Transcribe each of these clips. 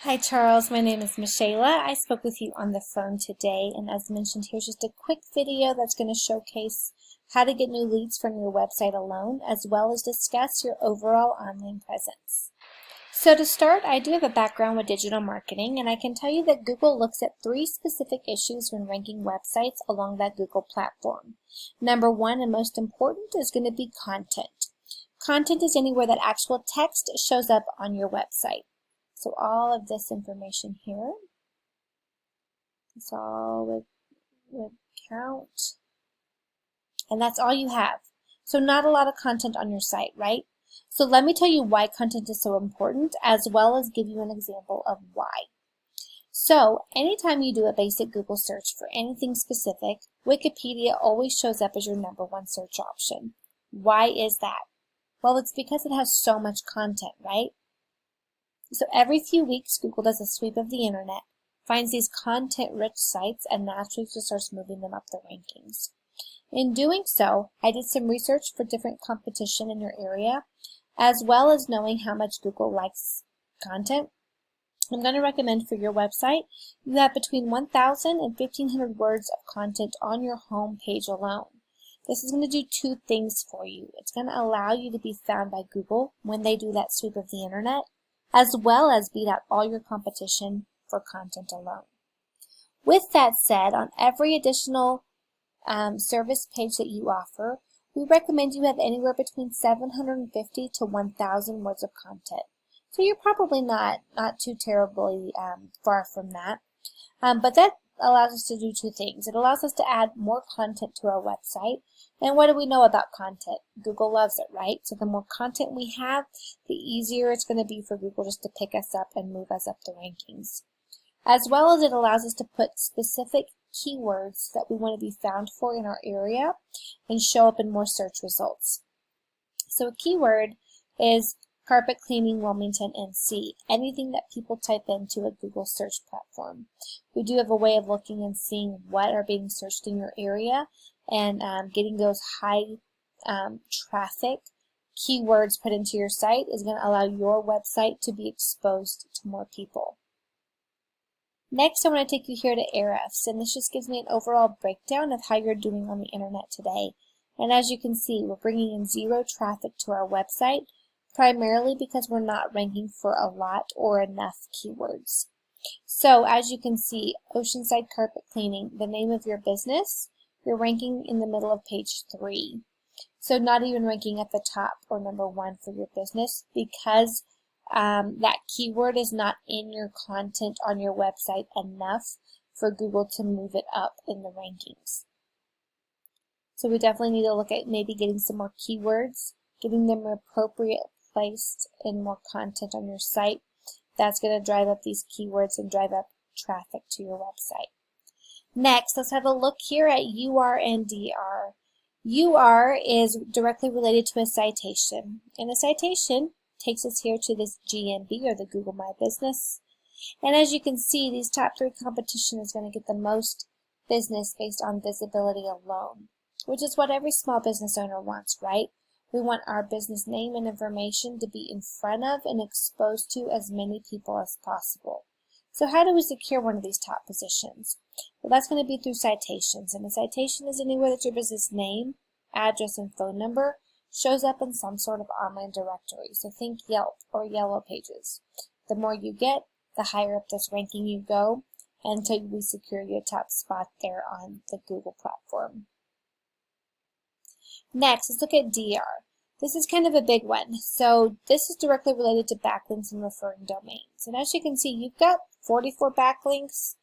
Hi Charles, my name is Michaela. I spoke with you on the phone today, and as mentioned, here's just a quick video that's going to showcase how to get new leads from your website alone, as well as discuss your overall online presence. So to start, I do have a background with digital marketing, and I can tell you that Google looks at 3 specific issues when ranking websites along that Google platform. Number 1 and most important is going to be content. Content is anywhere that actual text shows up on your website. So all of this information here, it's all would count. And that's all you have. So not a lot of content on your site, right? So let me tell you why content is so important, as well as give you an example of why. So anytime you do a basic Google search for anything specific, Wikipedia always shows up as your #1 search option. Why is that? Well, it's because it has so much content, right? So every few weeks, Google does a sweep of the internet, finds these content-rich sites, and naturally just starts moving them up the rankings. In doing so, I did some research for different competition in your area, as well as knowing how much Google likes content. I'm going to recommend for your website, you have between 1,000 and 1,500 words of content on your home page alone. This is going to do 2 things for you. It's going to allow you to be found by Google when they do that sweep of the internet, as well as beat out all your competition for content alone. With that said, on every additional service page that you offer, we recommend you have anywhere between 750 to 1,000 words of content. So you're probably not too terribly far from that. But that allows us to do 2 things. It allows us to add more content to our website. And what do we know about content? Google loves it, right? So the more content we have, the easier it's going to be for Google just to pick us up and move us up the rankings. As well as it allows us to put specific keywords that we want to be found for in our area and show up in more search results. So a keyword is carpet cleaning Wilmington, NC, anything that people type into a Google search platform. We do have a way of looking and seeing what are being searched in your area and getting those high traffic keywords put into your site is going to allow your website to be exposed to more people. Next, I want to take you here to Ahrefs, and this just gives me an overall breakdown of how you're doing on the internet today. And as you can see, we're bringing in 0 traffic to our website, primarily because we're not ranking for a lot or enough keywords. So as you can see, Oceanside carpet cleaning, the name of your business, you're ranking in the middle of page 3. So not even ranking at the top or #1 for your business because that keyword is not in your content on your website enough for Google to move it up in the rankings. So we definitely need to look at maybe getting some more keywords, getting them appropriate placed in more content on your site. That's going to drive up these keywords and drive up traffic to your website. Next, let's have a look here at UR and DR. UR is directly related to a citation, and a citation takes us here to this GMB, or the Google My Business. And as you can see, these top 3 competition is going to get the most business based on visibility alone, which is what every small business owner wants, right? We want our business name and information to be in front of and exposed to as many people as possible. So how do we secure one of these top positions? Well, that's going to be through citations, and a citation is anywhere that your business name, address, and phone number shows up in some sort of online directory. So think Yelp or Yellow Pages. The more you get, the higher up this ranking you go until we secure you a top spot there on the Google platform. Next, let's look at DR. This is kind of a big one. So this is directly related to backlinks and referring domains. And as you can see, you've got 44 backlinks,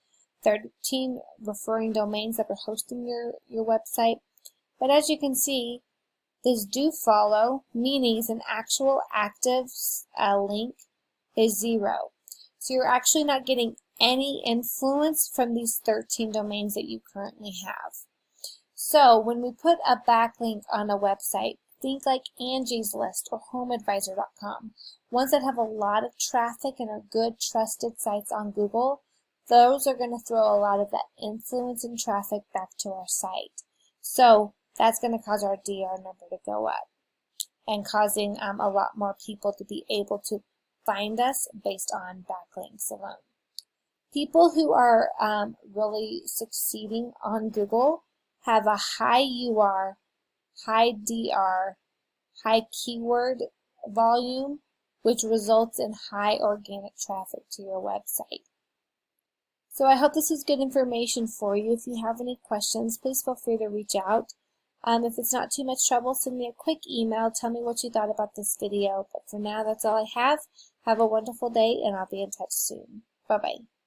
13 referring domains that are hosting your website. But as you can see, this do follow, meaning an actual active link is 0. So you're actually not getting any influence from these 13 domains that you currently have. So when we put a backlink on a website, think like Angie's List or HomeAdvisor.com, ones that have a lot of traffic and are good, trusted sites on Google. Those are going to throw a lot of that influence and traffic back to our site. So that's going to cause our DR number to go up and causing a lot more people to be able to find us based on backlinks alone. People who are really succeeding on Google have a high UR, high DR, high keyword volume, which results in high organic traffic to your website. So I hope this was good information for you. If you have any questions, please feel free to reach out. If it's not too much trouble, send me a quick email. Tell me what you thought about this video. But for now, that's all I have. Have a wonderful day, and I'll be in touch soon. Bye-bye.